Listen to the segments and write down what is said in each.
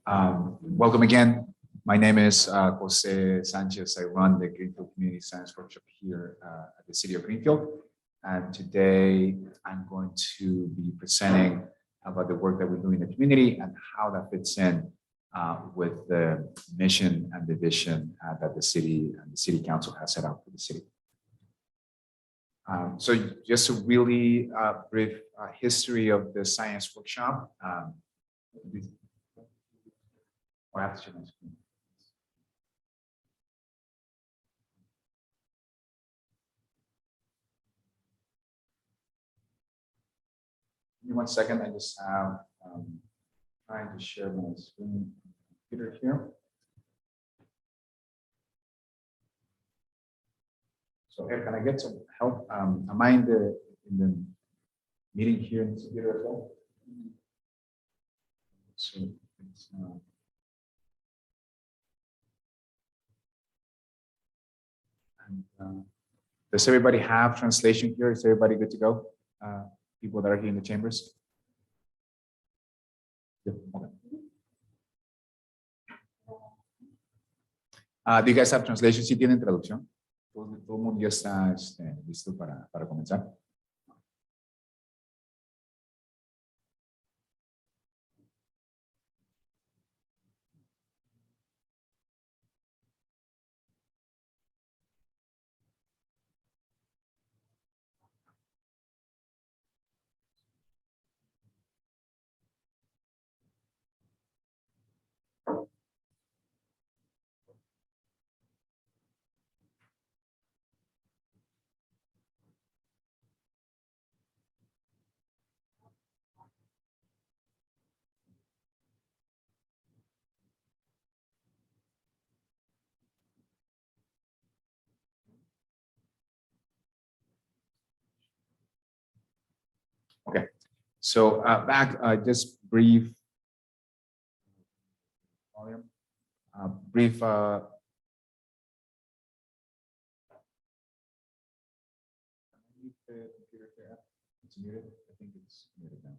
Welcome again. My name is Jose Sanchez. I run the Greenfield Community Science Workshop here at the City of Greenfield. And today I'm going to be presenting about the work that we do in the community and how that fits in with the mission and the vision that the city and the City Council has set out for the city. So just a really brief history of the science workshop. I have to share my screen. Give me 1 second. I just have trying to share my screen computer here. So here, can I get some help? Am I in the meeting here in the computer as well? So it's does everybody have translation here? Is everybody good to go? People that are here in the chambers? Yeah. Okay. Do you guys have translation? ¿Sí tienen traducción? Todo el mundo ya está listo para comenzar. Okay, so back just brief volume, brief. It's muted. I think it's muted now.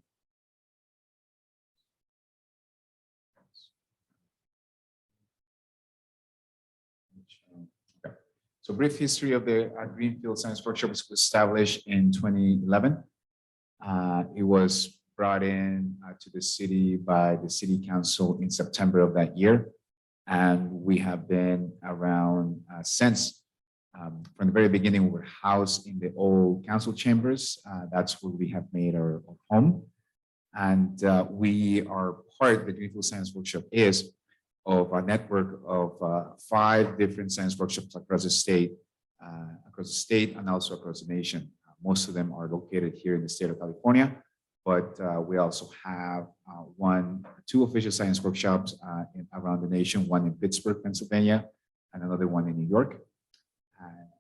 Okay. So brief history of the Greenfield Science Workshop was established in 2011. It was brought in to the city by the City Council in September of that year. And we have been around since. From the very beginning, we were housed in the old council chambers. That's where we have made our home. And we are part, the Greenfield Science Workshop is of a network of 5 different science workshops across the state and also across the nation. Most of them are located here in the state of California, but we also have 2 official science workshops around the nation, one in Pittsburgh, Pennsylvania, and another one in New York,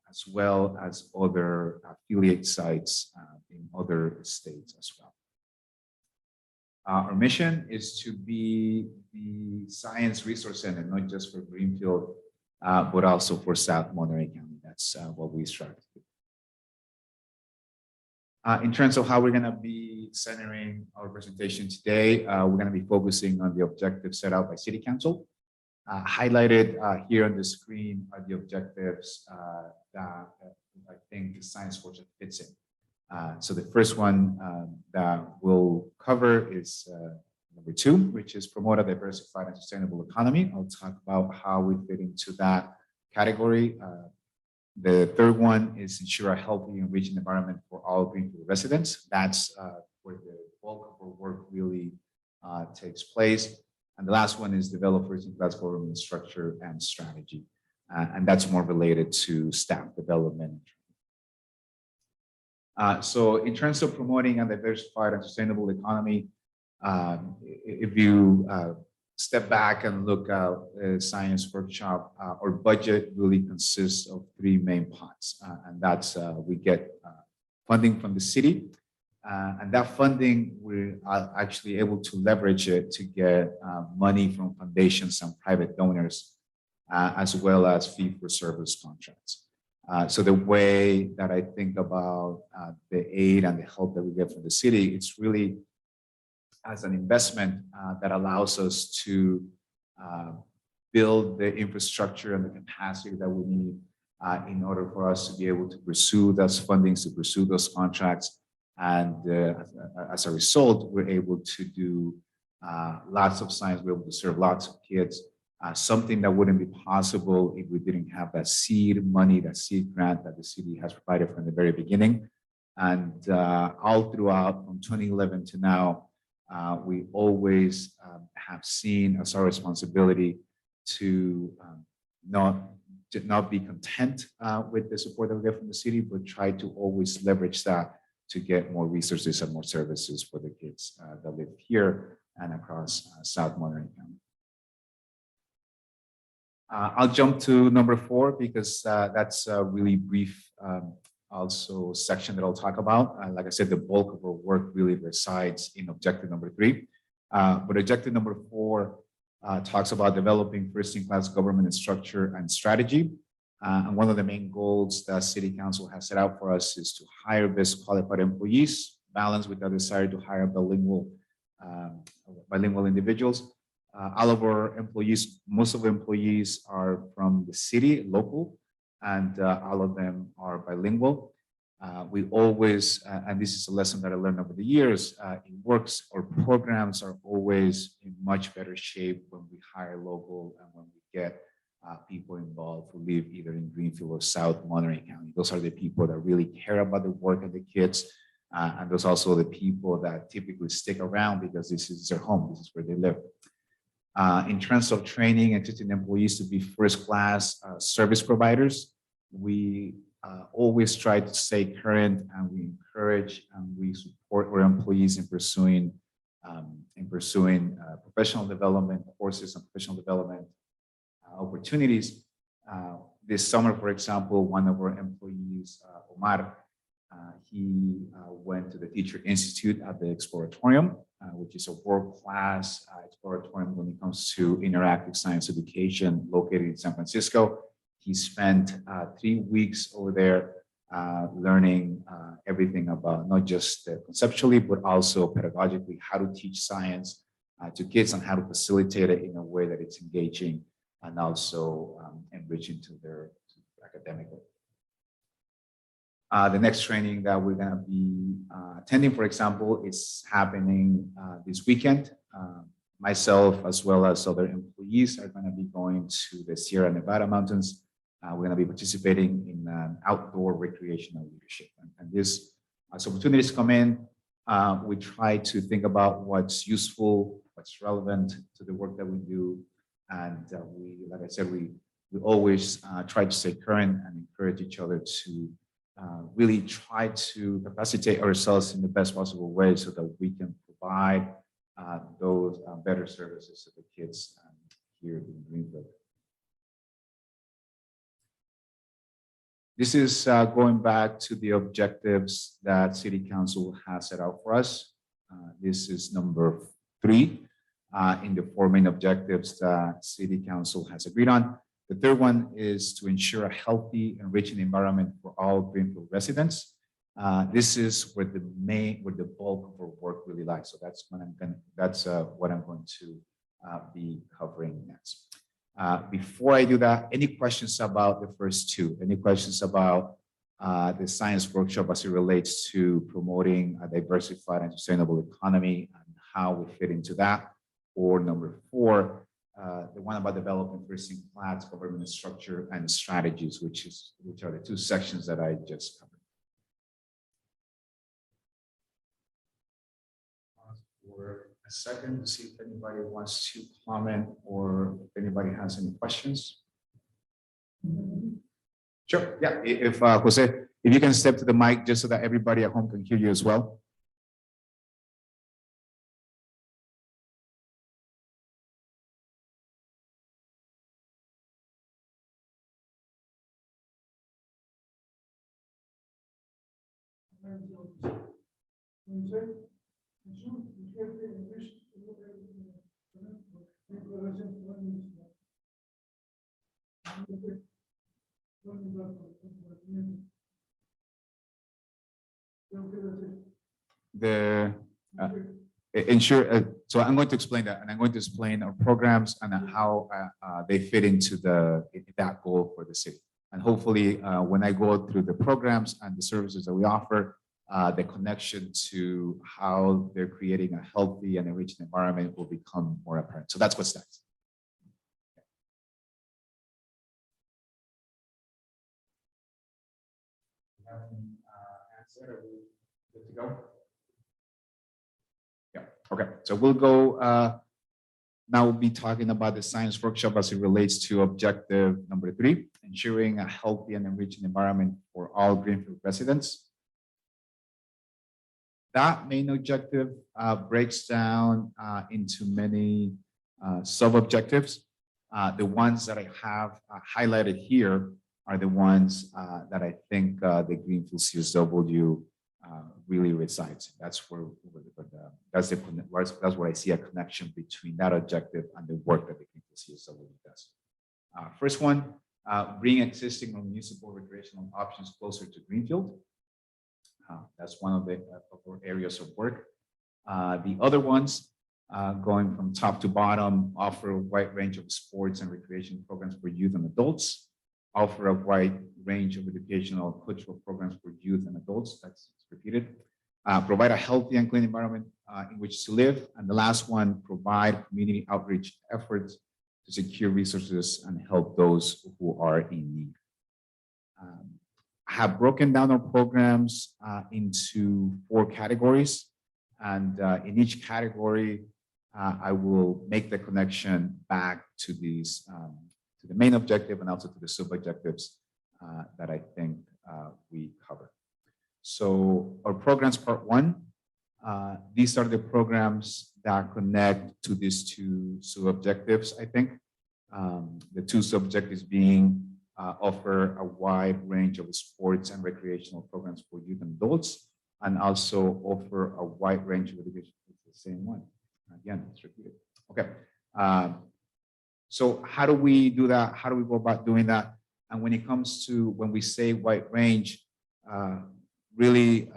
as well as other affiliate sites in other states as well. Our mission is to be the science resource center, not just for Greenfield, but also for South Monterey County. That's what we strive to do. In terms of how we're going to be centering our presentation today, we're going to be focusing on the objectives set out by City Council. Highlighted here on the screen are the objectives that I think the science workshop fits in. So the first one that we'll cover is number 2, which is promote a diversified and sustainable economy. I'll talk about how we fit into that category. The third one is ensure a healthy and rich environment for all Greenfield residents. That's where the bulk of our work really takes place. And the last one is develop first-in-class government structure and strategy. And that's more related to staff development. So in terms of promoting a diversified and sustainable economy, if you step back and look at the science workshop, our budget really consists of 3 main pots. And that's we get funding from the city. And that funding, we're actually able to leverage it to get money from foundations and private donors, as well as fee-for-service contracts. So the way that I think about the aid and the help that we get from the city, it's really as an investment that allows us to build the infrastructure and the capacity that we need in order for us to be able to pursue those fundings, to pursue those contracts. And as a result, we're able to do lots of science, we're able to serve lots of kids, something that wouldn't be possible if we didn't have that seed money, that seed grant that the city has provided from the very beginning. And all throughout from 2011 to now, we always have seen as our responsibility to not be content with the support that we get from the city, but try to always leverage that to get more resources and more services for the kids that live here and across South Monterey County. I'll jump to number 4 because that's a really brief also section that I'll talk about. Like I said, the bulk of our work really resides in objective number 3. But objective number 4 talks about developing first-in-class government structure and strategy. And one of the main goals that City Council has set out for us is to hire best qualified employees, balanced with our desire to hire bilingual individuals. All of our employees, most of our employees are from the city, local, and all of them are bilingual. We always, and this is a lesson that I learned over the years, it works, our programs are always in much better shape when we hire local and when we get people involved who live either in Greenfield or South Monterey County. Those are the people that really care about the work of the kids. And those are also the people that typically stick around because this is their home, this is where they live. In terms of training and teaching employees to be first-class service providers, we always try to stay current, and we encourage and we support our employees in pursuing professional development courses and professional development opportunities. This summer, for example, one of our employees, Omar, he went to the Teacher Institute at the Exploratorium, which is a world-class exploratorium when it comes to interactive science education located in San Francisco. He spent 3 weeks over there learning everything about not just conceptually, but also pedagogically, how to teach science to kids and how to facilitate it in a way that it's engaging and also enriching to their academic work. The next training that we're going to be attending, for example, is happening this weekend. Myself, as well as other employees, are going to be going to the Sierra Nevada mountains. We're going to be participating in an outdoor recreational leadership. And this, as opportunities come in, we try to think about what's useful, what's relevant to the work that we do. And we, like I said, we always try to stay current and encourage each other to really try to capacitate ourselves in the best possible way so that we can provide those better services to the kids here in Greenfield. This is going back to the objectives that City Council has set out for us. This is number 3 in the 4 main objectives that City Council has agreed on. The third one is to ensure a healthy, enriching environment for all Greenfield residents. This is where the bulk of our work really lies. So that's what I'm going to be covering next. Before I do that, any questions about the first 2? Any questions about the science workshop as it relates to promoting a diversified and sustainable economy and how we fit into that? Or number 4, the one about developing first-in-class government structure and strategies, which are the 2 sections that I just covered. For a second to see if anybody wants to comment or if anybody has any questions. Sure, yeah, if Jose, if you can step to the mic just so that everybody at home can hear you as well. ensure, so I'm going to explain that, and I'm going to explain our programs and how they fit into that goal for the city. And hopefully, when I go through the programs and the services that we offer, the connection to how they're creating a healthy and enriched environment will become more apparent. So that's what's next. Good to go? Yeah, okay. So we'll go, now we'll be talking about the science workshop as it relates to objective number 3, ensuring a healthy and enriching environment for all Greenfield residents. That main objective breaks down into many sub-objectives. The ones that I have highlighted here are the ones that I think the Greenfield CSW really resides. That's where that's where I see a connection between that objective and the work that the Greenfield CSW does. First one, bring existing municipal recreational options closer to Greenfield. That's one of the areas of work. The other ones, going from top to bottom, offer a wide range of sports and recreation programs for youth and adults, offer a wide range of educational and cultural programs for youth and adults, that's repeated, provide a healthy and clean environment in which to live, and the last one, provide community outreach efforts to secure resources and help those who are in need. I have broken down our programs into 4 categories, and in each category, I will make the connection back to these, to the main objective and also to the sub-objectives that I think we cover. So our programs part 1, these are the programs that connect to these 2 sub-objectives, I think. The 2 sub-objectives being offer a wide range of sports and recreational programs for youth and adults, and also offer a wide range of education. It's the same one. Again, it's repeated. Okay. So how do we do that? How do we go about doing that? And when it comes to, when we say wide range, really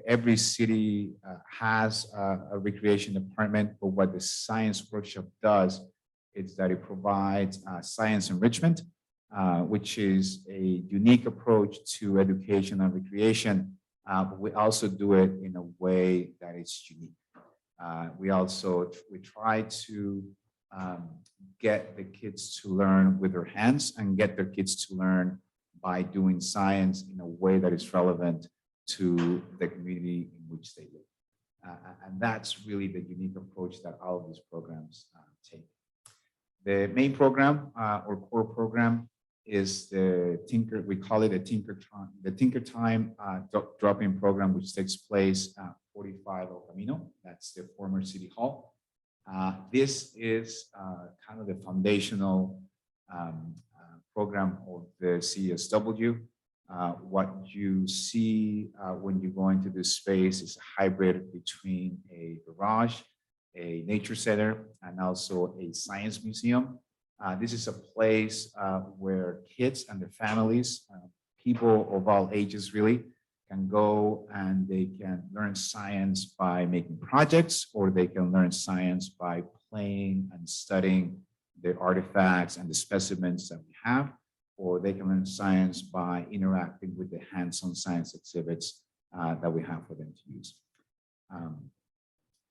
every city has a recreation department, but what the science workshop does is that it provides science enrichment, which is a unique approach to education and recreation, but we also do it in a way that is unique. We try to get the kids to learn with their hands and get their kids to learn by doing science in a way that is relevant to the community in which they live. And that's really the unique approach that all of these programs take. The main program or core program is the Tinker, we call it a Tinker Time drop-in program, which takes place at 45 El Camino. That's the former City Hall. This is kind of the foundational program of the CSW. What you see when you go into this space is a hybrid between a garage, a nature center, and also a science museum. This is a place where kids and their families, people of all ages really, can go and they can learn science by making projects, or they can learn science by playing and studying the artifacts and the specimens that we have, or they can learn science by interacting with the hands-on science exhibits that we have for them to use.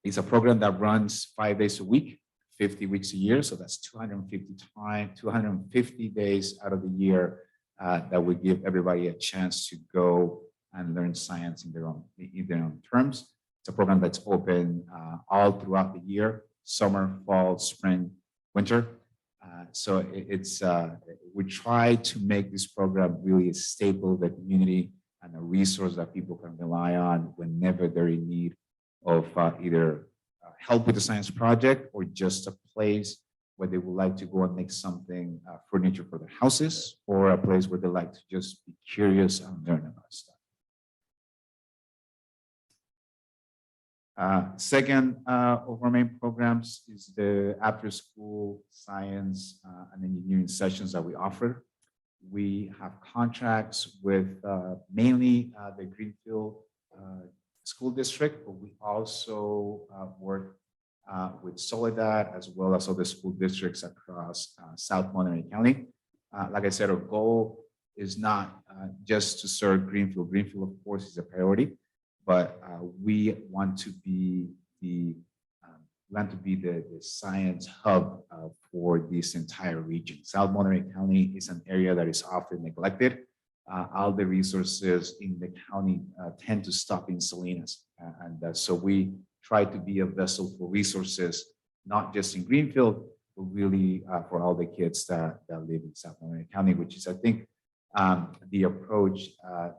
It's a program that runs 5 days a week, 50 weeks a year, so that's 250 days out of the year that we give everybody a chance to go and learn science in their own terms. It's a program that's open all throughout the year, summer, fall, spring, winter. So we try to make this program really a staple of the community and a resource that people can rely on whenever they're in need of either help with the science project or just a place where they would like to go and make something, furniture for their houses, or a place where they like to just be curious and learn about stuff. Second of our main programs is the after-school science and engineering sessions that we offer. We have contracts with mainly the Greenfield school district, but we also work with Soledad as well as other school districts across South Monterey County. Like I said, our goal is not just to serve Greenfield. Greenfield, of course, is a priority, but we want to be the science hub for this entire region. South Monterey County is an area that is often neglected. All the resources in the county tend to stop in Salinas. So we try to be a vessel for resources, not just in Greenfield, but really for all the kids that live in South Monterey County, which is, I think, the approach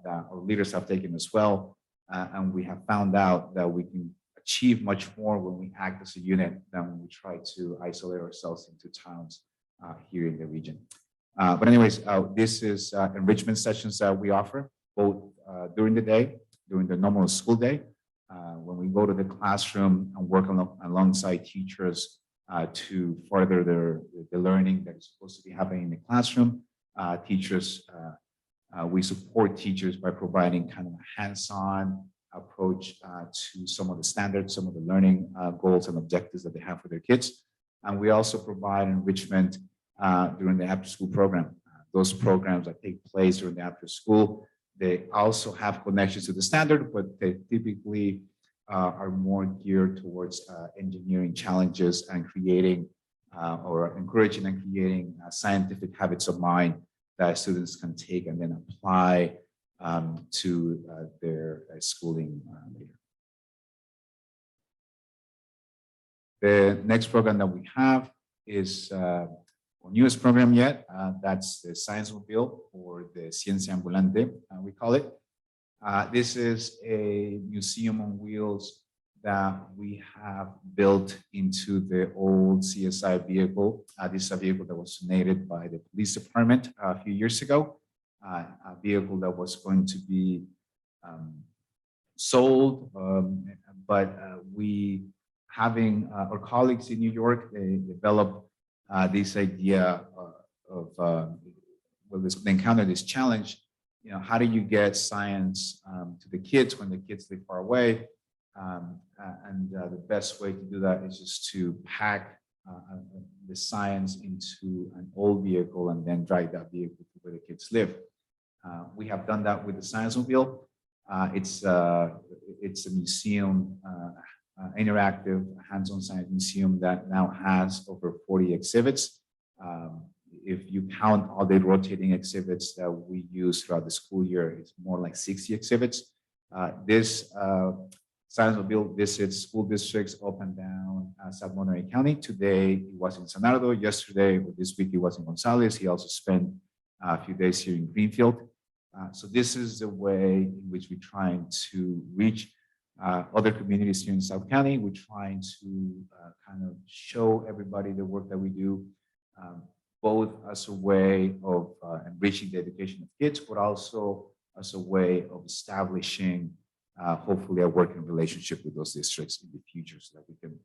that our leaders have taken as well. And we have found out that we can achieve much more when we act as a unit than when we try to isolate ourselves into towns here in the region. But anyways, this is enrichment sessions that we offer both during the day, during the normal school day, when we go to the classroom and work alongside teachers to further the learning that is supposed to be happening in the classroom. We support teachers by providing kind of a hands-on approach to some of the standards, some of the learning goals and objectives that they have for their kids. And we also provide enrichment during the after-school program. Those programs that take place during the after-school, they also have connections to the standard, but they typically are more geared towards engineering challenges and creating or encouraging and creating scientific habits of mind that students can take and then apply to their schooling later. The next program that we have is our newest program yet. That's the Science Mobile, or the Ciencia Ambulante, we call it. This is a museum on wheels that we have built into the old CSI vehicle. This is a vehicle that was donated by the police department a few years ago. A vehicle that was going to be sold, but having our colleagues in New York, they developed this idea they encounter this challenge. You know, how do you get science to the kids when the kids live far away? The best way to do that is just to pack the science into an old vehicle and then drive that vehicle to where the kids live. We have done that with the Science Mobile. It's a museum, interactive, hands-on science museum that now has over 40 exhibits. If you count all the rotating exhibits that we use throughout the school year, it's more like 60 exhibits. This Science Mobile visits school districts up and down South Monterey County. Today, it was in San Bernardino. Yesterday, or this week, it was in Gonzales. He also spent a few days here in Greenfield. So this is the way in which we're trying to reach other communities here in South County. We're trying to kind of show everybody the work that we do, both as a way of enriching the education of kids, but also as a way of establishing, hopefully, a working relationship with those districts in the future, so that we can,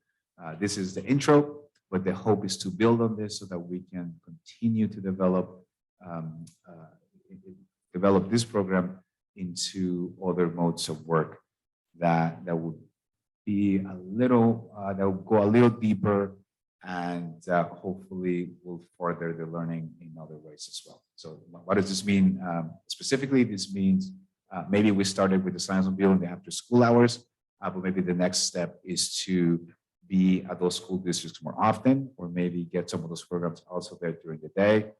this is the intro, but the hope is to build on this so that we can continue to develop this program into other modes of work that would be a little, that will go a little deeper, and hopefully will further the learning in other ways as well. So what does this mean? Specifically, this means maybe we started with the Science Mobile in the after school hours, but maybe the next step is to be at those school districts more often, or maybe get some of those programs also there during the day.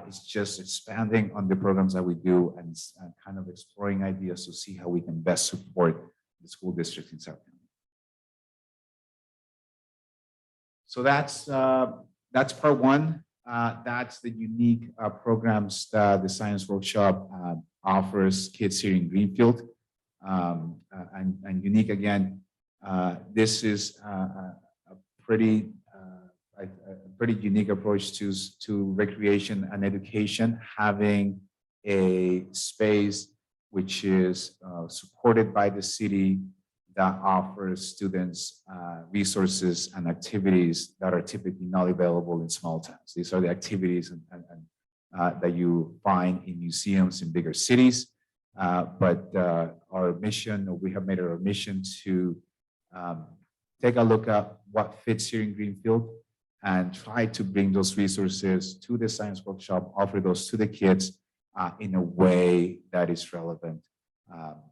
It's just expanding on the programs that we do and kind of exploring ideas to see how we can best support the school districts in South County. So that's part one. That's the unique programs that the Science Workshop offers kids here in Greenfield. And unique again, this is a pretty unique approach to recreation and education, having a space which is supported by the city that offers students resources and activities that are typically not available in small towns. These are the activities that you find in museums in bigger cities. But our mission, or we have made it our mission to take a look at what fits here in Greenfield and try to bring those resources to the science workshop, offer those to the kids in a way that is relevant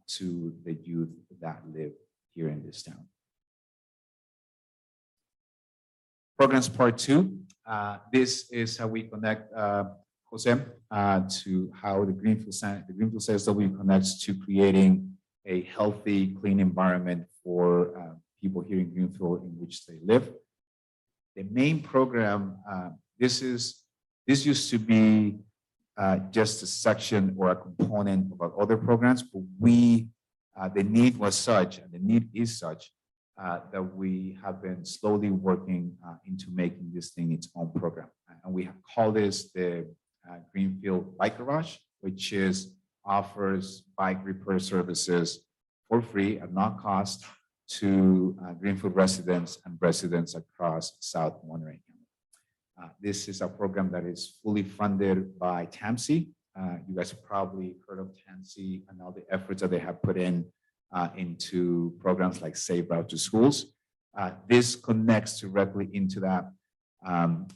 to the youth that live here in this town. Programs part 2. This is how we connect Jose to how the Greenfield CSW connects to creating a healthy, clean environment for people here in Greenfield in which they live. The main program, this used to be just a section or a component of our other programs, but the need was such, and the need is such, that we have been slowly working into making this thing its own program. And we have called this the Greenfield Bike Garage, which offers bike repair services for free at no cost to Greenfield residents and residents across South Monterey County. This is a program that is fully funded by TAMC. You guys have probably heard of TAMC and all the efforts that they have put into programs like Safe Route to Schools. This connects directly into that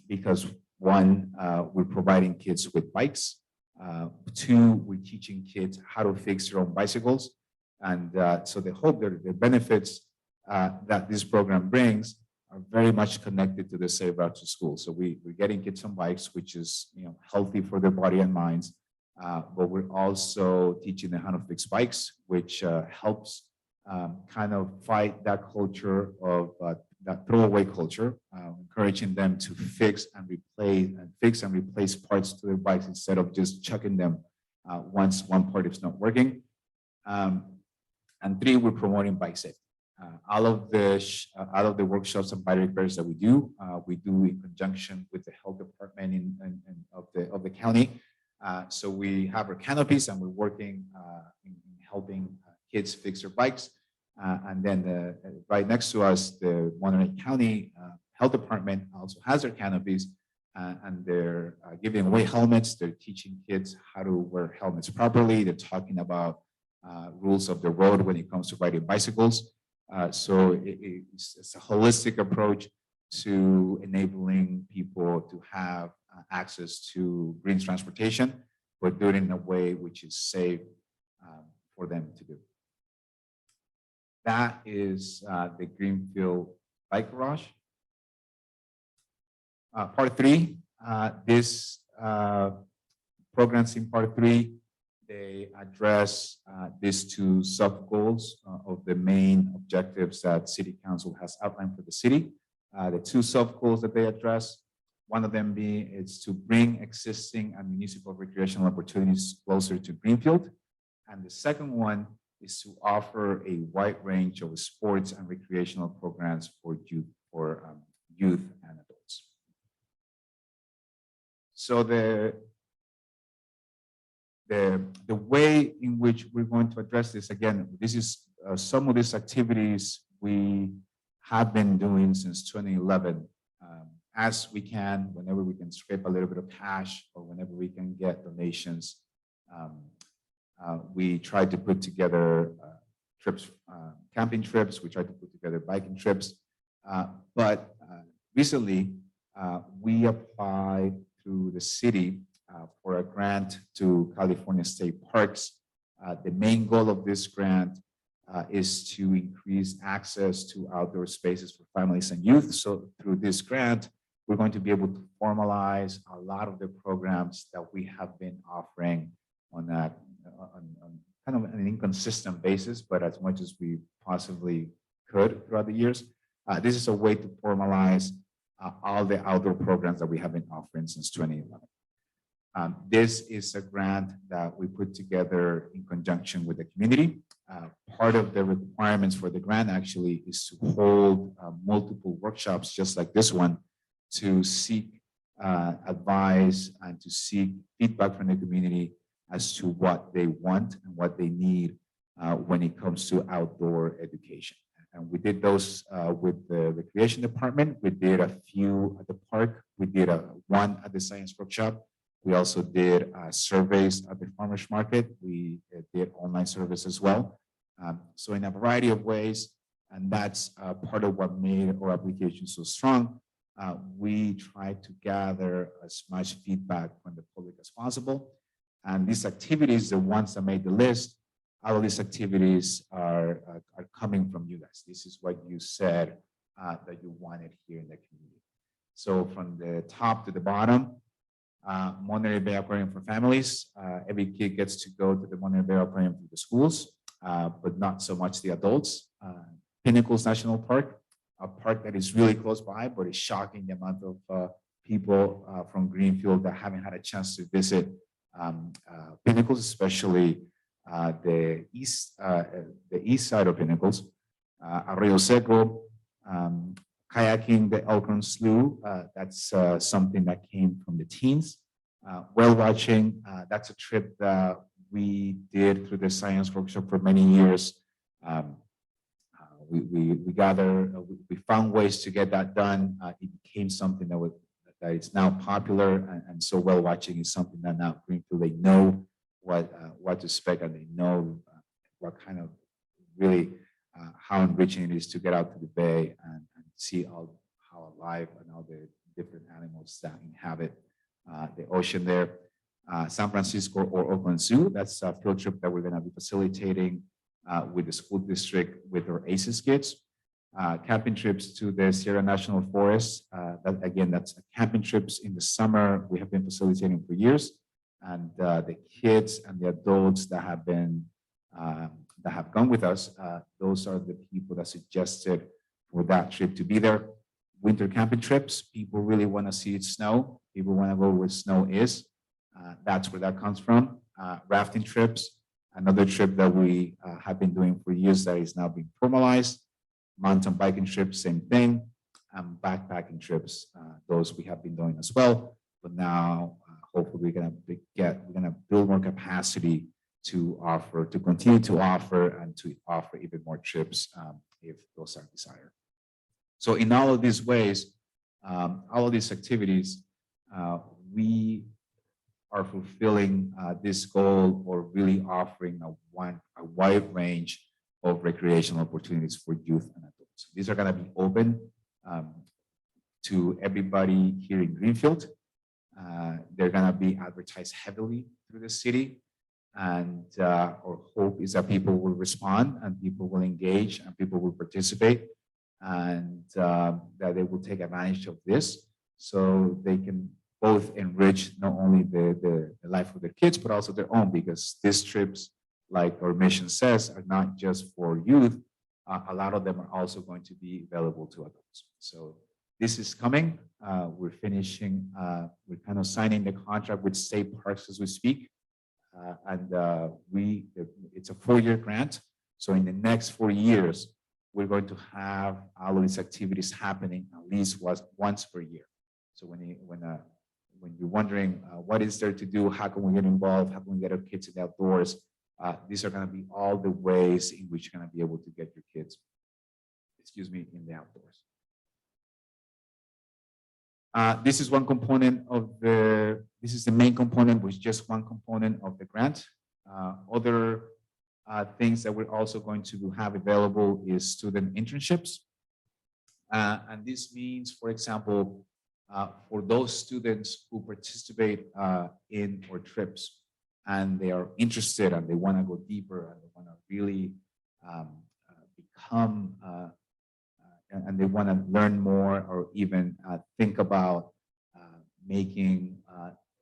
because one, we're providing kids with bikes. Two, we're teaching kids how to fix their own bicycles. And so the hope that the benefits that this program brings are very much connected to the Safe Route to School. So we're getting kids on bikes, which is healthy for their body and minds. But we're also teaching them how to fix bikes, which helps kind of fight that culture of that throwaway culture, encouraging them to fix and replace parts to their bikes instead of just chucking them once one part is not working. And three, we're promoting bike safety. All of the workshops and bike repairs that we do in conjunction with the health department of the county. So we have our canopies, and we're working in helping kids fix their bikes. And then right next to us, the Monterey County Health Department also has their canopies, and they're giving away helmets. They're teaching kids how to wear helmets properly. They're talking about rules of the road when it comes to riding bicycles. So it's a holistic approach to enabling people to have access to green transportation, but do it in a way which is safe for them to do. That is the Greenfield Bike Garage. Part 3, this programs in part 3, they address these two sub-goals of the main objectives that City Council has outlined for the city. The two sub-goals that they address, one of them being is to bring existing and municipal recreational opportunities closer to Greenfield. And the second one is to offer a wide range of sports and recreational programs for youth and adults. So the way in which we're going to address this, again, this is some of these activities we have been doing since 2011. As we can, whenever we can scrape a little bit of cash or whenever we can get donations, we try to put together trips, camping trips. We try to put together biking trips. But recently, we applied through the city for a grant to California State Parks. The main goal of this grant is to increase access to outdoor spaces for families and youth. So through this grant, we're going to be able to formalize a lot of the programs that we have been offering on kind of an inconsistent basis, but as much as we possibly could throughout the years. This is a way to formalize all the outdoor programs that we have been offering since 2011. This is a grant that we put together in conjunction with the community. Part of the requirements for the grant actually is to hold multiple workshops just like this one to seek advice and to seek feedback from the community as to what they want and what they need when it comes to outdoor education. And we did those with the recreation department. We did a few at the park. We did one at the science workshop. We also did surveys at the farmers market. We did online service as well. So in a variety of ways, and that's part of what made our application so strong. We tried to gather as much feedback from the public as possible. And these activities, the ones that made the list, all of these activities are coming from you guys. This is what you said that you wanted here in the community. So from the top to the bottom, Monterey Bay Aquarium for families. Every kid gets to go to the Monterey Bay Aquarium through the schools, but not so much the adults. Pinnacles National Park, a park that is really close by, but it's shocking the amount of people from Greenfield that haven't had a chance to visit Pinnacles, especially the east side of Pinnacles. Arroyo Seco, kayaking the Elkhorn Slough, that's something that came from the teens. Whale watching, that's a trip that we did through the science workshop for many years. We found ways to get that done. It became something that is now popular, and so whale watching is something that now Greenfield, they know what to expect, and they know what kind of really how enriching it is to get out to the bay and see how alive and all the different animals that inhabit the ocean there. San Francisco or Oakland Zoo, that's a field trip that we're going to be facilitating with the school district with our ACES kids. Camping trips to the Sierra National Forest. That's camping trips in the summer. We have been facilitating for years, and the kids and the adults that have gone with us, those are the people that suggested for that trip to be there. Winter camping trips, people really want to see it snow. People want to go where snow is. That's where that comes from. Rafting trips, another trip that we have been doing for years that is now being formalized. Mountain biking trips, same thing. Backpacking trips, those we have been doing as well. But now, hopefully, we're gonna build more capacity to continue to offer, and to offer even more trips if those are desired. So in all of these ways, all of these activities, we are fulfilling this goal, or really offering a wide range of recreational opportunities for youth and adults. These are going to be open to everybody here in Greenfield. They're going to be advertised heavily through the city. And our hope is that people will respond, and people will engage, and people will participate, and that they will take advantage of this, so they can both enrich not only the life of their kids, but also their own, because these trips, like our mission says, are not just for youth. A lot of them are also going to be available to adults. So this is coming. We're finishing, we're kind of signing the contract with State Parks as we speak. It's a 4-year grant. So in the next 4 years, we're going to have all of these activities happening at least once per year. So when you're wondering what is there to do, how can we get involved, how can we get our kids in the outdoors, these are going to be all the ways in which you're going to be able to get your kids, in the outdoors. This is one component this is the main component, which is just one component of the grant. Other things that we're also going to have available is student internships. And this means, for example, for those students who participate in our trips, and they are interested, and they want to go deeper, and they want to really become, and they want to learn more, or even think about making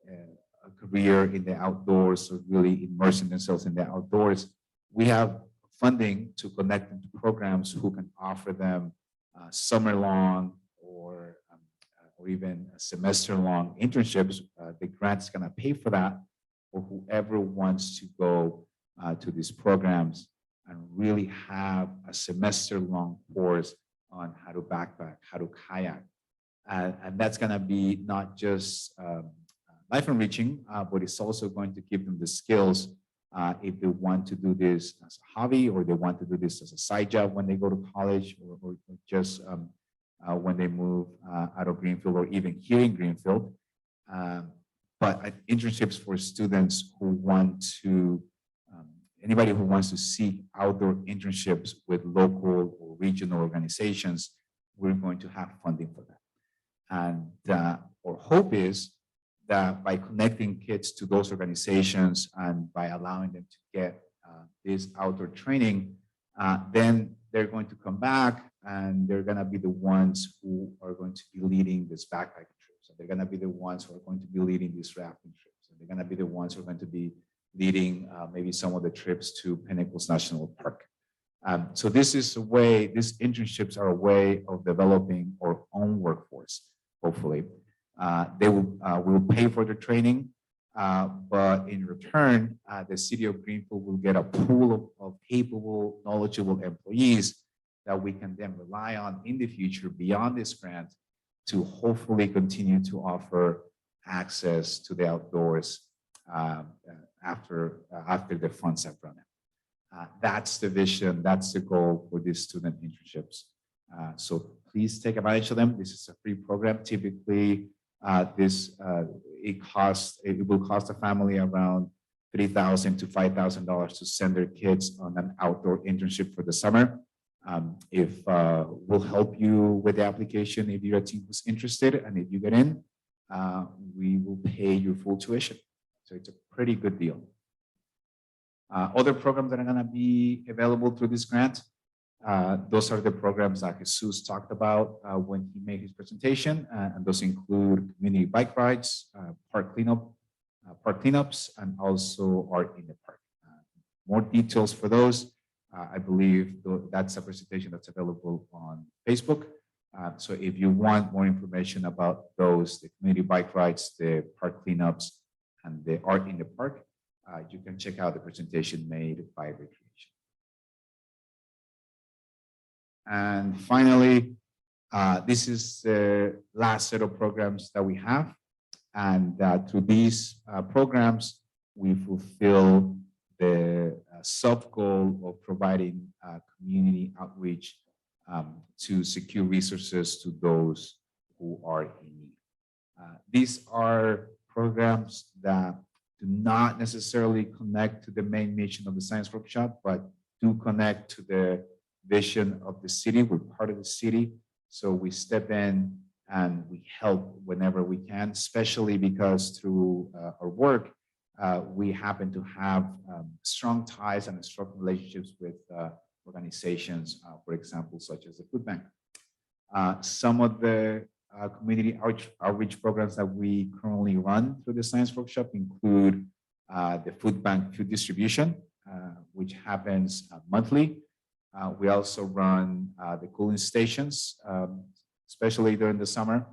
a career in the outdoors, or really immersing themselves in the outdoors. We have funding to connect them to programs who can offer them summer-long or even semester-long internships. The grant's going to pay for that for whoever wants to go to these programs and really have a semester-long course on how to backpack, how to kayak. And that's going to be not just life enriching, but it's also going to give them the skills if they want to do this as a hobby, or they want to do this as a side job when they go to college, or just when they move out of Greenfield, or even here in Greenfield. but internships for students who want to, anybody who wants to seek outdoor internships with local or regional organizations, we're going to have funding for that. And our hope is that by connecting kids to those organizations and by allowing them to get this outdoor training, then they're going to come back and they're going to be the ones who are going to be leading this backpacking trips. And they're going to be the ones who are going to be leading these rafting trips. And they're going to be the ones who are going to be leading maybe some of the trips to Pinnacles National Park. So this is a way, these internships are a way of developing our own workforce, hopefully. We will pay for the training, but in return, the city of Greenfield will get a pool of capable, knowledgeable employees that we can then rely on in the future beyond this grant to hopefully continue to offer access to the outdoors after the funds have run out. That's the vision, that's the goal for these student internships. So please take advantage of them. This is a free program. Typically, it will cost a family around $3,000 to $5,000 to send their kids on an outdoor internship for the summer. If we'll help you with the application, if you're a team who's interested, and if you get in, we will pay your full tuition. So it's a pretty good deal. Other programs that are going to be available through this grant, those are the programs that Jesus talked about when he made his presentation, and those include community bike rides, park cleanups, and also art in the park. More details for those, I believe that's a presentation that's available on Facebook. So if you want more information about those, the community bike rides, the park cleanups, and the art in the park, you can check out the presentation made by Recreation. And finally, this is the last set of programs that we have. And through these programs, we fulfill the sub-goal of providing community outreach to secure resources to those who are in need. These are programs that do not necessarily connect to the main mission of the Science Workshop, but do connect to the vision of the city. We're part of the city, so we step in and we help whenever we can, especially because through our work, we happen to have strong ties and strong relationships with organizations, for example, such as the Food Bank. Some of the community outreach programs that we currently run through the Science Workshop include the Food Bank food distribution, which happens monthly. We also run the cooling stations, especially during the summer.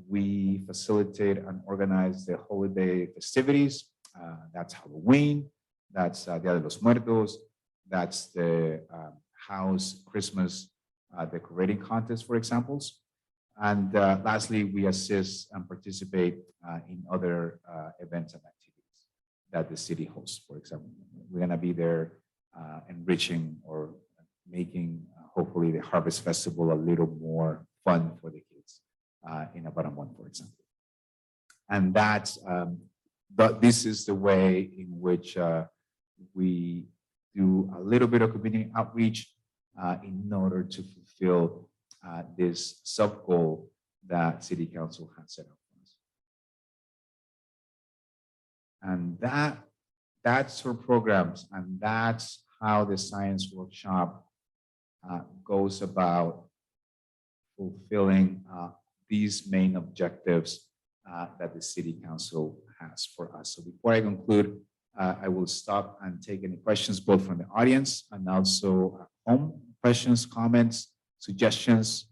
We facilitate and organize the holiday festivities. That's Halloween, that's Dia de los Muertos, that's the house Christmas decorating contest, for examples. And lastly, we assist and participate in other events and activities that the city hosts. For example, we're going to be there enriching or making, hopefully, the Harvest Festival a little more fun for the kids in about a month, for example. And that's, this is the way in which we do a little bit of community outreach in order to fulfill this sub-goal that City Council has set up for us. And that's our programs, and that's how the Science Workshop goes about fulfilling these main objectives that the City Council has for us. So before I conclude, I will stop and take any questions both from the audience and also at home. Questions, comments, suggestions.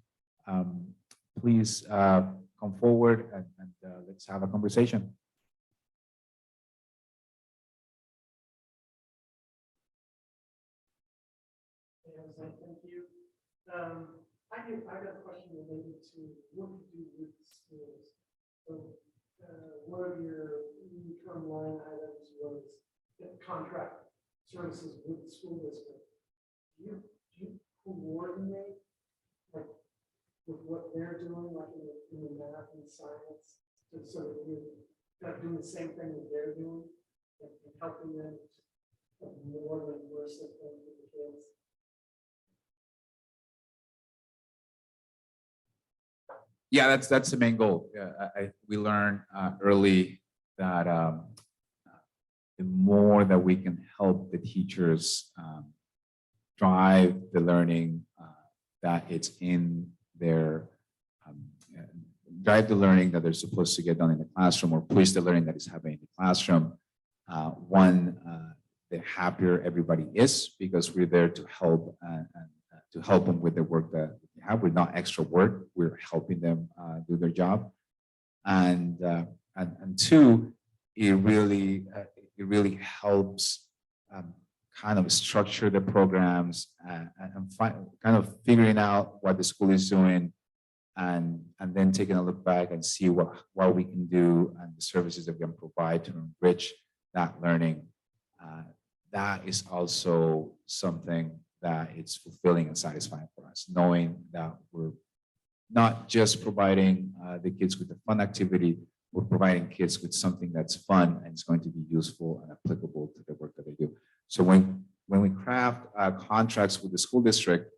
Please come forward and let's have a conversation. Thank you. I got a question related to what you do with schools. So one of your term line items was contract services with the school district. Do you coordinate like with what they're doing, like in the math and science, so that kind of doing the same thing that they're doing and helping them more than immersive things with the kids. Yeah, that's the main goal. Yeah, we learned early that the more that we can help the teachers drive the learning that it's in their drive the learning that they're supposed to get done in the classroom, or push the learning that is happening in the classroom. The happier everybody is, because we're there to help to help them with the work that they have. We're not extra work. We're helping them do their job. And two, it really helps kind of structure the programs and kind of figuring out what the school is doing, and then taking a look back and see what we can do and the services that we can provide to enrich that learning. That is also something that it's fulfilling and satisfying for us, knowing that we're not just providing the kids with a fun activity, we're providing kids with something that's fun and it's going to be useful and applicable to the work that they do. So when we craft contracts with the school district,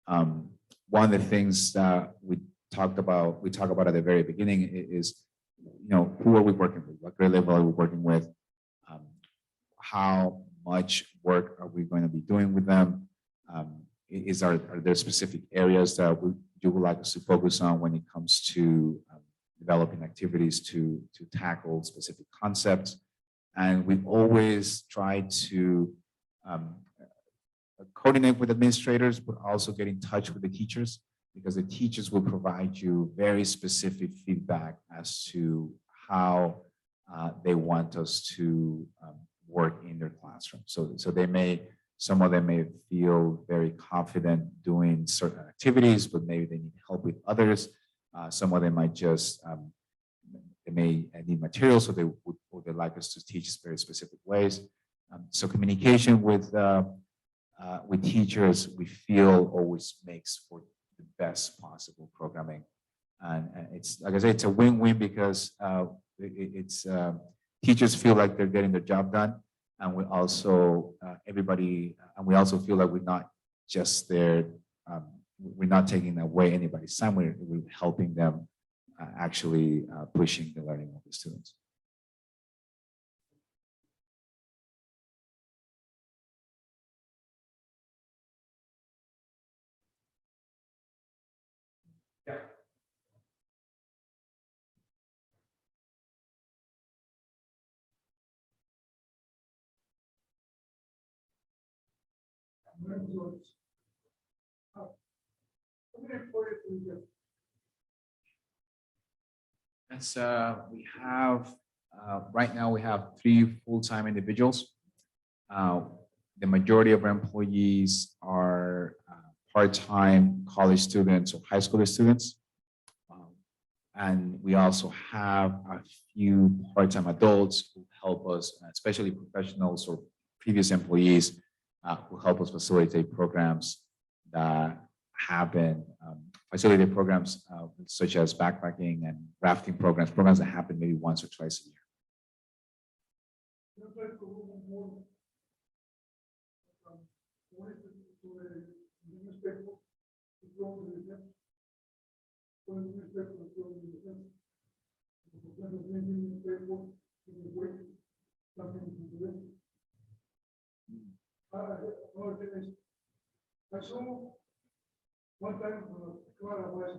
one of the things that we talk about at the very beginning is, who are we working with? What grade level are we working with? How much work are we going to be doing with them? Are there specific areas that you would like us to focus on when it comes to developing activities to tackle specific concepts? And we always try to coordinate with administrators, but also get in touch with the teachers, because the teachers will provide you very specific feedback as to how they want us to work in their classroom. So some of them may feel very confident doing certain activities, but maybe they need help with others. Some of them might just, they may need materials, so they like us to teach very specific ways. So communication with teachers, we feel always makes for the best possible programming. And it's, like I say, it's a win-win, because teachers feel like they're getting their job done. And we also, we also feel like we're not just there, we're not taking away anybody's time, we're helping them actually pushing the learning of the students. Yeah. That's we have right now we have 3 full-time individuals. The majority of our employees are part-time college students or high school students. And we also have a few part-time adults who help us, especially professionals or previous employees who help us facilitate programs that happen, facilitate programs such as backpacking and rafting programs that happen maybe once or twice a year. I saw one time Clara was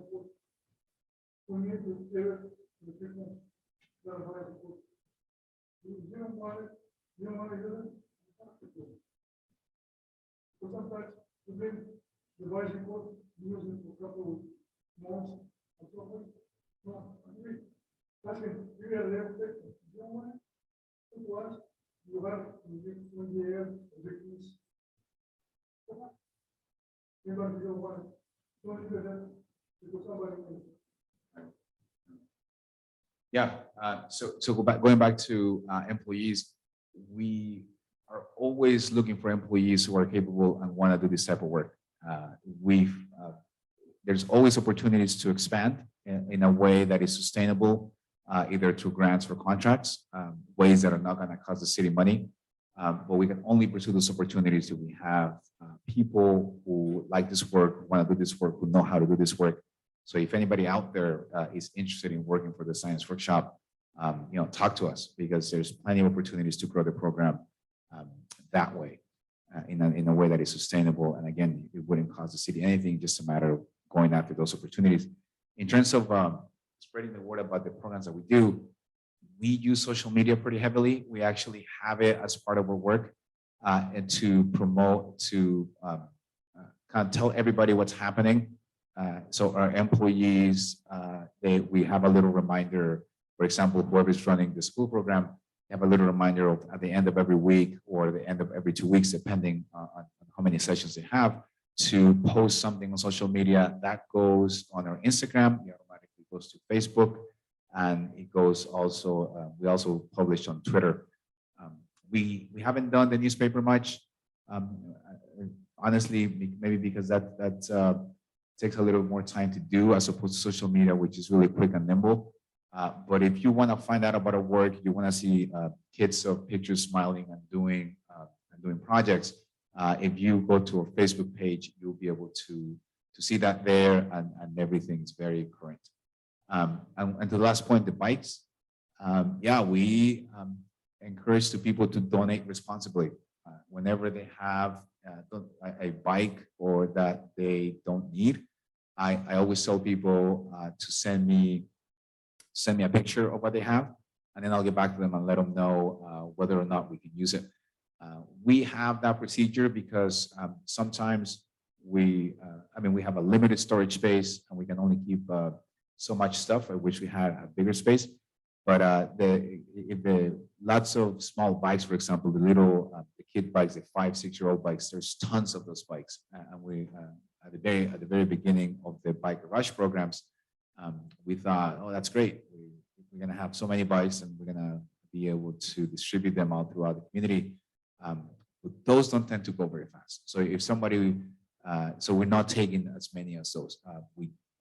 we need to share the people that are you don't want it, you don't want to do it. So sometimes you bring the bicycle, use it for a couple of months or something. No, I agree. That's it. You got to have it. You don't want it. It was. You have when the air, the victims. You don't want it. Don't do that because somebody can. Yeah, so going back to employees, we are always looking for employees who are capable and want to do this type of work. There's always opportunities to expand in a way that is sustainable either through grants or contracts, ways that are not going to cost the city money. But we can only pursue those opportunities if we have people who like this work, want to do this work, who know how to do this work. So if anybody out there is interested in working for the science workshop, talk to us, because there's plenty of opportunities to grow the program that way, in a way that is sustainable. And again, it wouldn't cost the city anything, just a matter of going after those opportunities. In terms of spreading the word about the programs that we do, we use social media pretty heavily. We actually have it as part of our work, and to promote, to kind of tell everybody what's happening. So our employees, we have a little reminder. For example, whoever's running the school program, have a little reminder of at the end of every week or the end of every 2 weeks, depending on how many sessions they have, to post something on social media. That goes on our Instagram, it automatically goes to Facebook, and it goes also, we also publish on Twitter. We haven't done the newspaper much, honestly, maybe because that takes a little more time to do as opposed to social media, which is really quick and nimble. But if you want to find out about our work, you want to see kids of pictures smiling and doing projects, if you go to our Facebook page, you'll be able to see that there, and everything is very current. And to the last point, the bikes. Yeah, we encourage the people to donate responsibly. Whenever they have a bike or that they don't need, I always tell people to send me a picture of what they have, and then I'll get back to them and let them know whether or not we can use it. We have that procedure because sometimes we have a limited storage space, and we can only keep so much stuff. I wish we had a bigger space. But lots of small bikes, for example, the kid bikes, the 5-6-year-old bikes, there's tons of those bikes. And we, at the very beginning of the Bike Rush programs, we thought, oh, that's great. We're going to have so many bikes, and we're going to be able to distribute them all throughout the community. But those don't tend to go very fast. So if somebody, so we're not taking as many as those.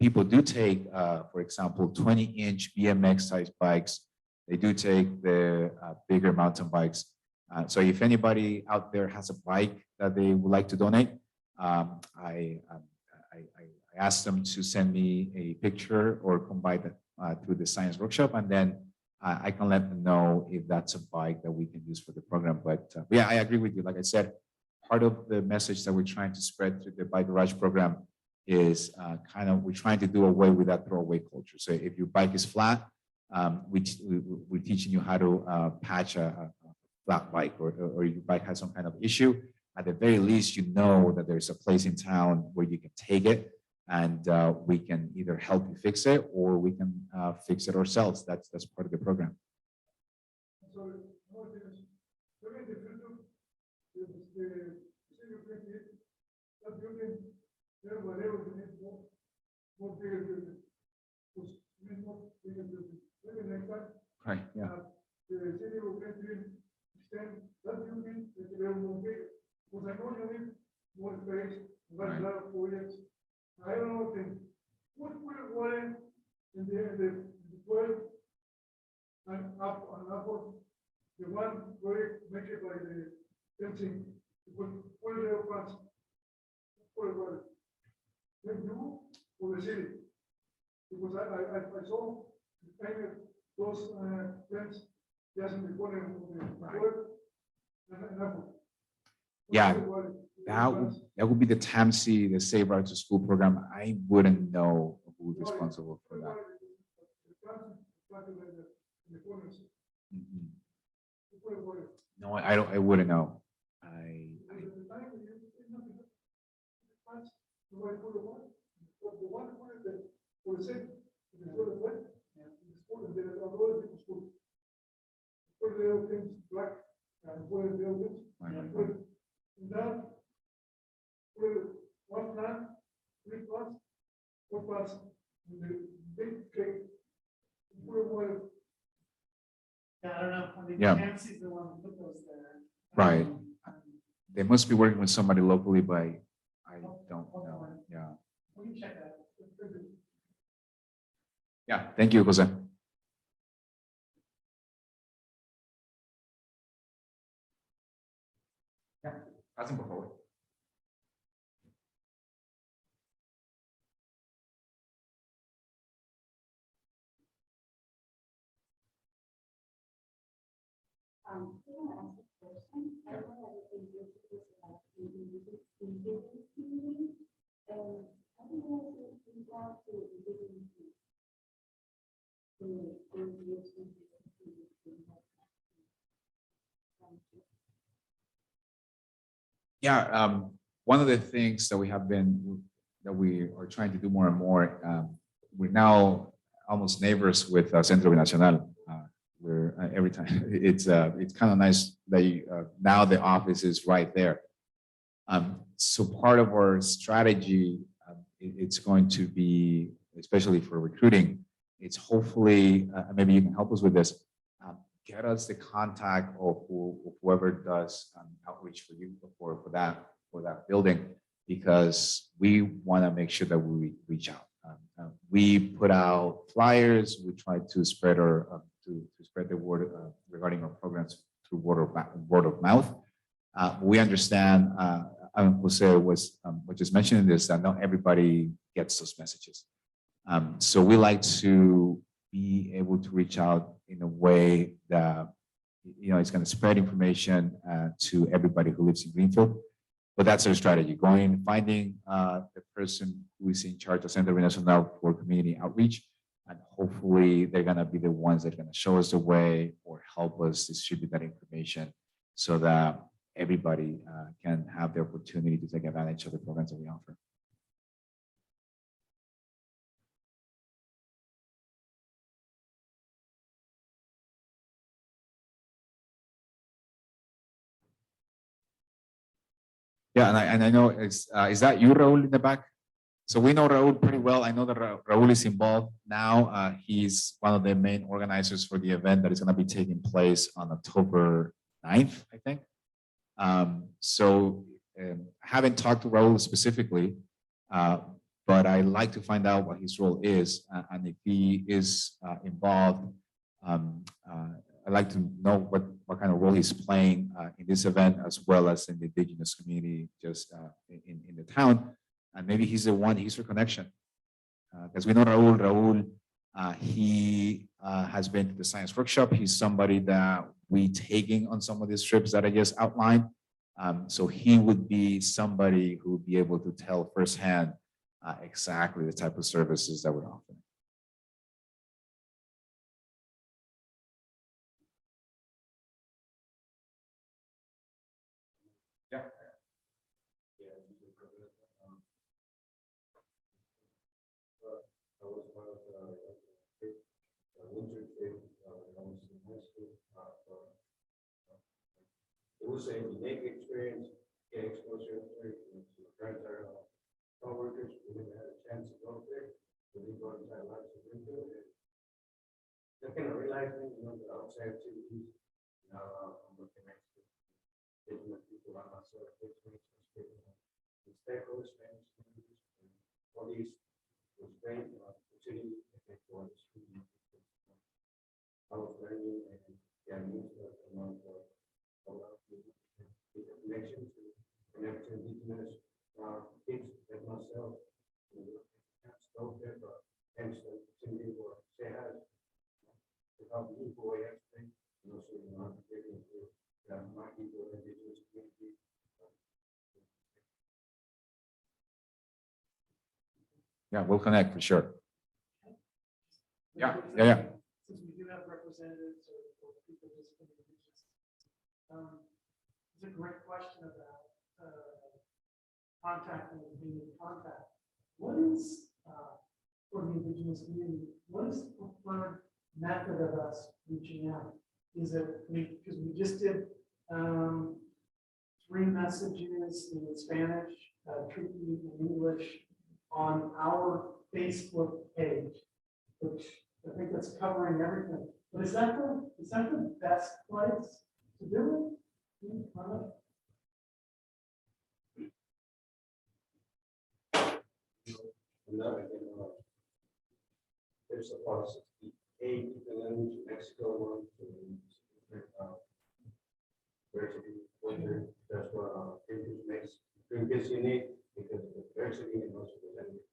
People do take, for example, 20-inch BMX-sized bikes. They do take the bigger mountain bikes. So if anybody out there has a bike that they would like to donate, I ask them to send me a picture or come by through the science workshop, and then I can let them know if that's a bike that we can use for the program. But yeah, I agree with you. Like I said, part of the message that we're trying to spread through the Bike Garage program is we're trying to do away with that throwaway culture. So if your bike is flat, we're teaching you how to patch a flat bike, or your bike has some kind of issue. At the very least, you know that there's a place in town where you can take it, and we can either help you fix it, or we can fix it ourselves. That's part of the program. So, right, yeah. I don't know things. What water in the 12 and up, the one project make it by the fencing, what are the plans? What about it? Then you for the city? Because I saw the kind of those fence just in the corner of the 12 and up. Yeah. That would be the TAMC, the Save Routes to School program. I wouldn't know who's responsible for that. Mhm. No, I don't. I wouldn't know. One plan, 3 plants, 4 plants, the big cake. Yeah, I don't know. I mean, Yeah. Nancy is the one who put those there. Right. They must be working with somebody locally, but I don't know. Yeah. We can check that. Yeah. Thank you, Jose. Pasen por favor. I want to ask a question. I know that it is about the indigenous community, and how do you guys reach out to indigenous people? Yeah, one of the things that we are trying to do more and more, we're now almost neighbors with Centro Binacional. Where every time it's kind of nice that now the office is right there. So part of our strategy, it's going to be, especially for recruiting, it's hopefully, maybe you can help us with this, get us the contact of whoever does outreach for you for that building, because we want to make sure that we reach out. We put out flyers. We try to spread to spread the word regarding our programs through word of mouth. We understand. Jose was just mentioning this, that not everybody gets those messages. So we like to be able to reach out in a way that it's going to spread information to everybody who lives in Greenfield. But that's our strategy: finding the person who is in charge of Centro Binacional for community outreach, and hopefully they're going to be the ones that are going to show us the way or help us distribute that information, so that everybody can have the opportunity to take advantage of the programs that we offer. Yeah, and I know is that you, Raul, in the back? So we know Raul pretty well. I know that Raul is involved now. He's one of the main organizers for the event that is going to be taking place on October 9th, I think. So I haven't talked to Raul specifically, but I like to find out what his role is, and if he is involved. I'd like to know what kind of role he's playing in this event, as well as in the indigenous community, just in the town. And maybe he's your connection. Because we know Raul, he has been to the science workshop. He's somebody that we taking on some of these trips that I just outlined. So he would be somebody who would be able to tell firsthand exactly the type of services that we're offering. Yeah. I was part of the winter trip when I was in high school. It was a unique experience, getting exposure to friends or coworkers. We never had a chance to go there. We didn't go inside lots of window. They kind of realizing, the outside activities. Now I'm looking next to different people around myself, stakeholders, Spanish, all these was great opportunity for the student. I was learning and getting into it among the connection to connect to indigenous kids like myself. Spoke there, but hence the opportunity for say hi. To help people way everything, so I'm getting to my people, indigenous community. Yeah, we'll connect for sure. Yeah. Since we do have representatives or people just from the regions, it's a great question about contacting the community contact. What is for the indigenous community? What is the preferred method of us reaching out? Is it because we just did 3 messages in Spanish, 2 in English on our Facebook page, which I think that's covering everything. But is that the best place to do it? There's a lot of 68 language in Mexico, one to winter. That's what it's unique because of the diversity and also the language.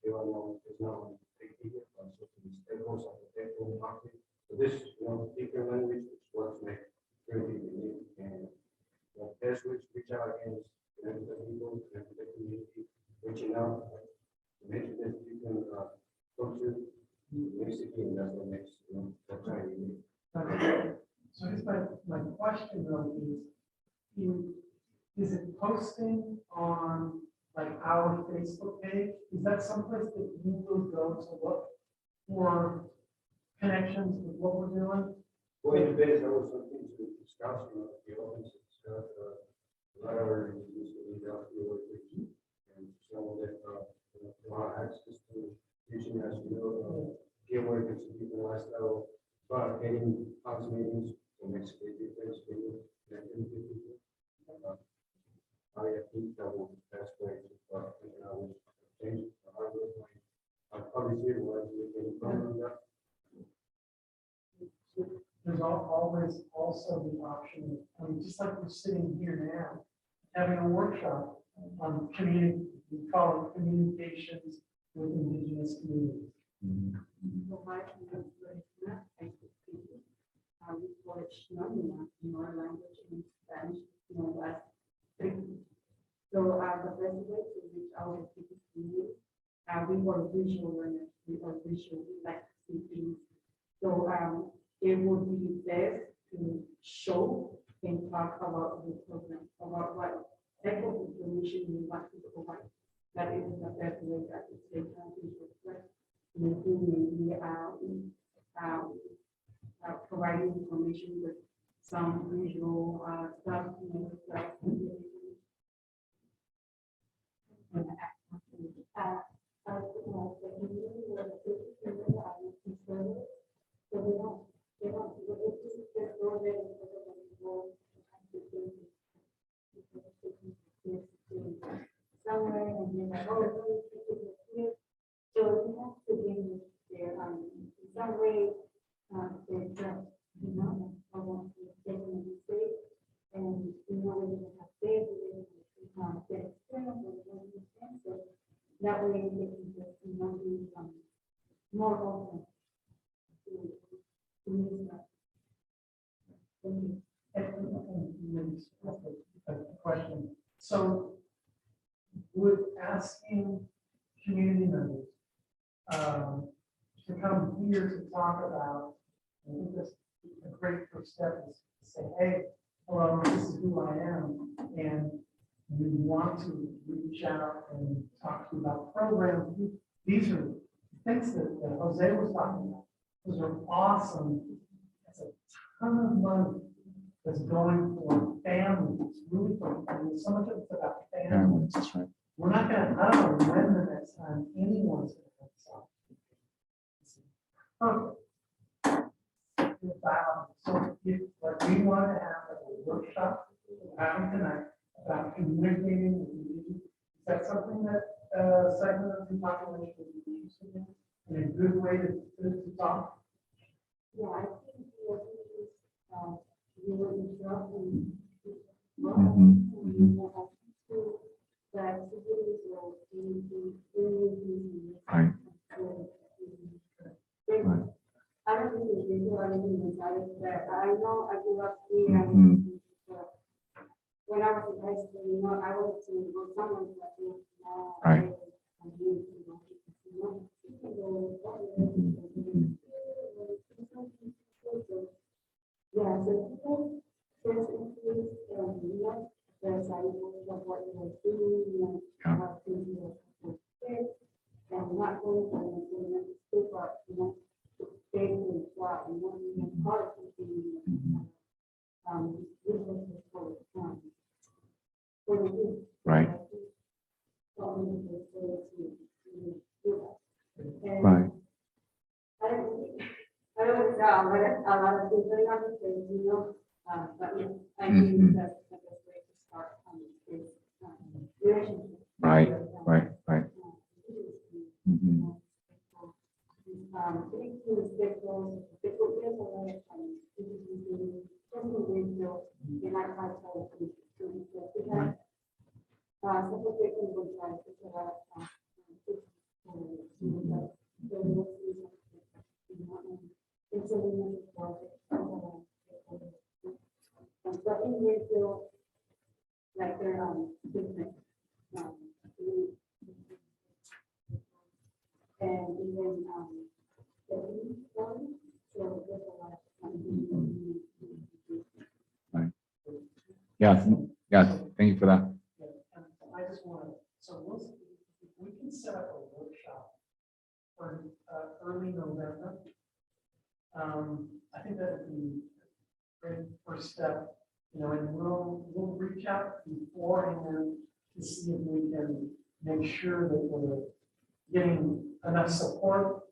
You all know, it's not only big people, but also the stakeholders of the technical market. So this, different language, which was make really unique and that's which reach out against the people and the community, reaching out, to mention this different culture, basically, and that's what makes, that's how unique. So here's my question though is it posting on like our Facebook page? Is that someplace that you would go to look for connections with what we're doing? Well, it depends, that was something to discuss, the audience, discuss, a lot of our usually out here with and some of that, access to reaching us, give work and some people lifestyle, but getting house meetings, so makes a big difference, connecting with people. I think that will be the best way to, change the hardware. Obviously, we can program that. There's always also the option, just like we're sitting here now, having a workshop on we call it communications with indigenous communities. Provide we call it Shnamina in our language in Spanish, as tricky. So the best way to reach out to people community, we were visual learners, we like to see things. So it would be best to show and talk about the program, about what type of information we want to provide. That is the best way that the state can reflect. Maybe providing information with some visual stuff, somewhere and then like, oh, so you have to be there in some way, I want to take a mistake and we have faith, get experience and so that way they can just, be more open to new stuff. Thank you. A question. So would asking community members to come here to talk about, I think that's a great first step is to say, hey, hello, this is who I am, and we want to reach out and talk to you about programs. These are things that Jose was talking about. Those are awesome. That's a ton of money that's going for families, really for families. So much of it's about families. Families, that's right. We're not gonna, I don't know when the next time anyone's gonna have something. Perfect. So if, like, we want to have a workshop having tonight about communicating with individuals, is that something that segment of the population would be interested in? And a good way to talk? Yeah, I think you will interrupt and that cities will Right. I don't think they do anything inside that. I know I grew up here. When I was in high school, I was to someone that Right. Yeah, so people first influence there's ideas of what you're doing and how things are fit and not going to speak up, stay in spot and not even part of the resources for the youth. Right. Right. I don't know, a lot of people on the things, but yeah, I think that's the best way to start is relationship. Right. but in Greenfield, like they're, different. um, And even, the one, so there's a lot of. Yeah, yeah, thank you for that. Yeah, and I just want to, so let's, if we can set up a workshop for early November, I think that would be a great first step, you know, and we'll reach out beforehand to see if we can make sure that we're getting enough support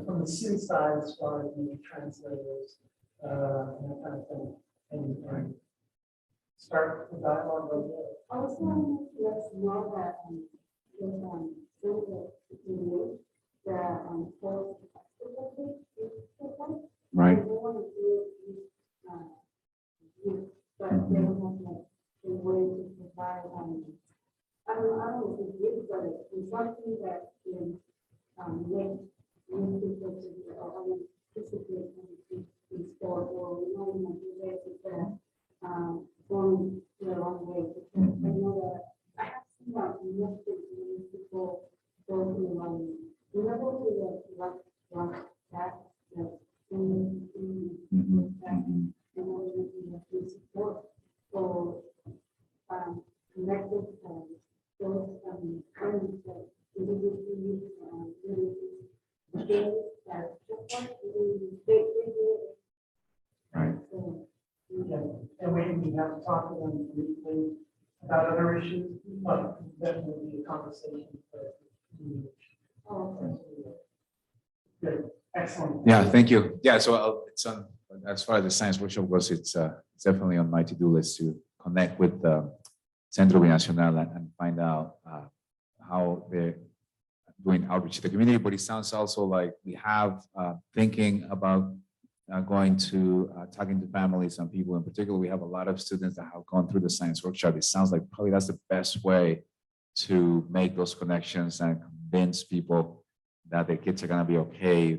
from the city side as far as the translators, and that kind of thing, and start the dialogue right there. Also, let's know that, there's, the, post. Right. They want to do it, youth, but they don't have like a way to provide, I don't know if it's good, but it's something that can, make young people to be, or participate in sport, or, you know, motivate to, going to a long way. Because I know that I have seen that most of the people go to the long, you know, go to the that, support for, connected, those, friends that really, things that support, they do. Right. So, Yeah, and we have to talk to them briefly about other issues, but that will be a conversation. Good, excellent. Yeah, thank you. Yeah, so it's on, as far as the science workshop goes, it's definitely on my to-do list to connect with Centro Binacional and find out how they're doing outreach to the community. But it sounds also like we have thinking about going to talking to families and people in particular. We have a lot of students that have gone through the science workshop. It sounds like probably that's the best way to make those connections and convince people that their kids are going to be okay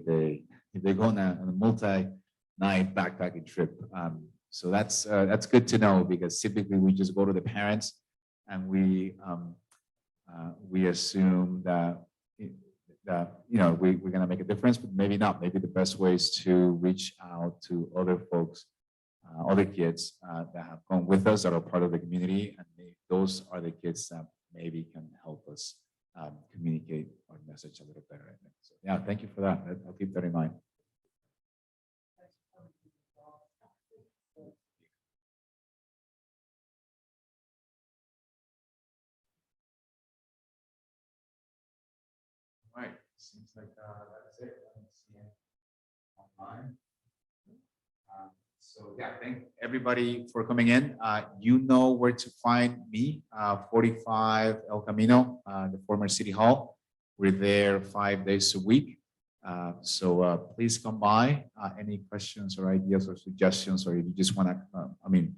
if they go on a multi-night backpacking trip. So that's good to know, because typically we just go to the parents and we assume that we're going to make a difference, but maybe not. Maybe the best way is to reach out to other folks, other kids that have gone with us, that are part of the community, and those are the kids that maybe can help us communicate our message a little better, I think. So yeah, thank you for that. I'll keep that in mind. Right, seems like that's it. I don't see it online. So yeah, thank everybody for coming in. You know where to find me, 45 El Camino, the former City Hall. We're there 5 days a week. So please come by. Any questions or ideas or suggestions, or if you just want to,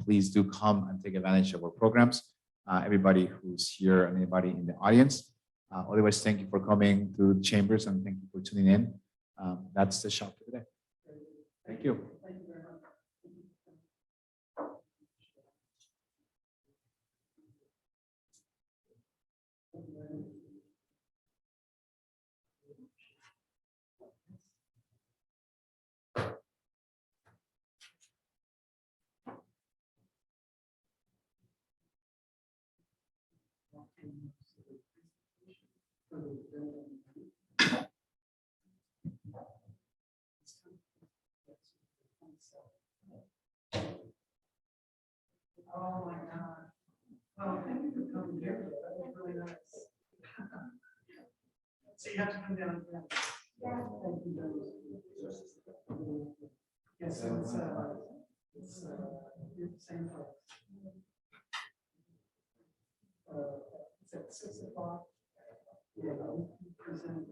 please do come and take advantage of our programs. Everybody who's here and anybody in the audience. Otherwise, thank you for coming to the chambers and thank you for tuning in. That's the shop for today. Thank you. Thank you very much. Oh my God. Oh, thank you for coming here. That was really nice. So you have to come down. Yeah. Thank you very much. Yes, so it's the same place. It's at 6 o'clock. Yeah, we present.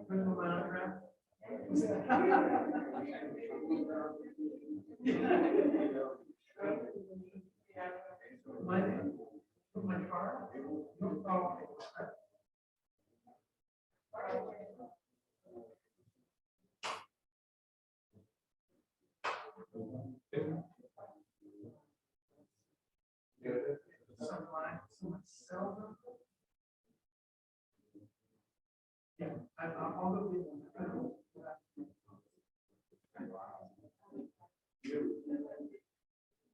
Put my autograph. My name, my car. Oh. Someone sells them. Yeah, I'll go get one.